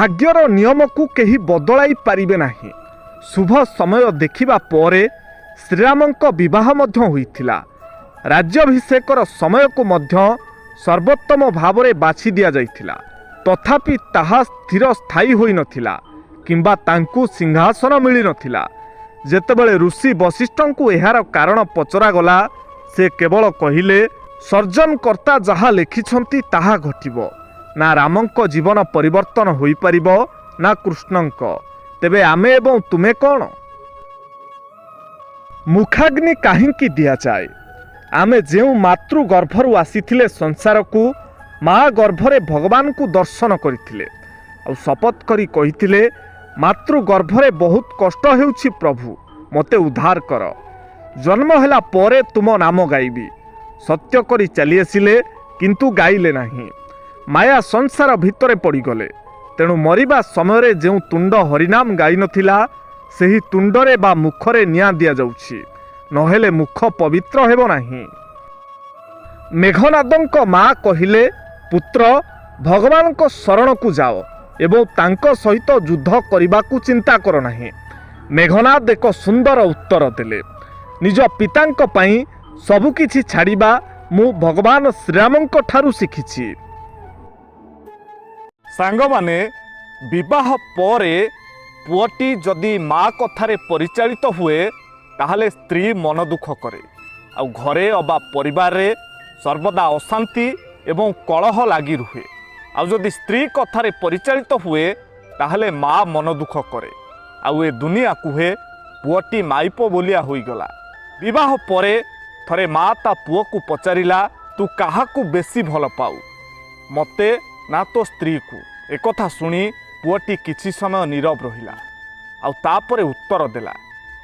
भाग्यर नियम को कहीं बदलाई पारिबे नाही। शुभ समय देखिबा परे श्रीरामंक विवाह मध्य होइथिला। राज्याभिषेकर समय को मध्य सर्वोत्तम भावरे बाछि दिया जाइथिला। तथापि ताहा स्थिर स्थायी होई नथिला किंबा तांकु सिंहासन मिली नथिला। जेतेबेले ऋषि वशिष्ठंकु एहार कारण पचरा गला, से केवल कहिले सर्जनकर्ता जहा लिखिछंती ताहा घटिबो। ना रामंक जीवन परिवर्तन होई परिबो ना कृष्णंक। तेबे आमे एवं तुमे कौन? मुखाग्नि काहींकी दिया जाए? आमे जेउ मातृ गर्भरु आसीथिले संसार को, माँ गर्भरे भगवान को दर्शन करथिले और शपथ करी कहिथिले, मातृ गर्भरे बहुत कष्ट हेउछि प्रभु, मते उद्धार कर। जन्म हेला परे तुम नाम गाइबी। सत्य करी चली आसिले किंतु गाइले नाही। माया संसार भितरे पड़ीगले। तेणु मरिबा समय जो तुंड हरिनाम गाई नथिला, सेही तुंडरे बा मुखरे निया दिया जाउछि, नहेले मुख पवित्र हेबो नाही। मेघनादंक माँ कहिले, पुत्र भगवान को शरण को जाओ एवं तांको सहित युद्ध करने चिंता कर नाही। मेघनाद एक सुंदर उत्तर देले, निज पितांक पई सबुकिछि छाड़िबा मु भगवान श्रीरामंक ठारू शिखिछि। सांग माने विवाह परे पुअटी जदि माँ कथारे परिचालित हुए ताहले स्त्री मन दुख करे आ घरे अबा परिवार रे सर्वदा अशांति एवं कलह लागी रुहे। आ जदि स्त्री कथारे परिचालित हुए ताहले माँ मन दुख करे आउ ए दुनिया कुहे पुअटी माइप बोलिया होईगला। विवाह परे थरे माँ ता पुओ को पचारिला, तू काहाकू बेसी भल पाऊ, मते ना तो स्त्री को? एकथा शुणी पुओटी किछि समय नीरव रहिला आउ तापरे उत्तर देला,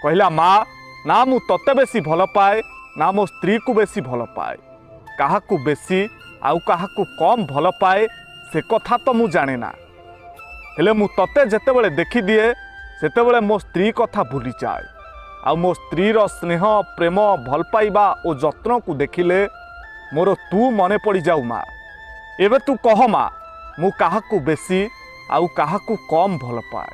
कहला, माँ ना मु तते बेसी भल पाए ना मो स्त्री को बेसी भल पाए। काहाकू बेसी आउ काहाकू कम भल पाए से कथा तो मु जाने ना, हेले मु तते जेतेबेले देखि दिए सेतेबेले मो स्त्री कथा भूली जाए। आ मो स्त्री रो स्नेह प्रेम भल पाइबा ओ जत्न को देखिले मोर तू मने पड़ी जाऊ। माँ एबे तू कह, माँ मु काहाकू बेसी आउ काहाकू कम भल पाए?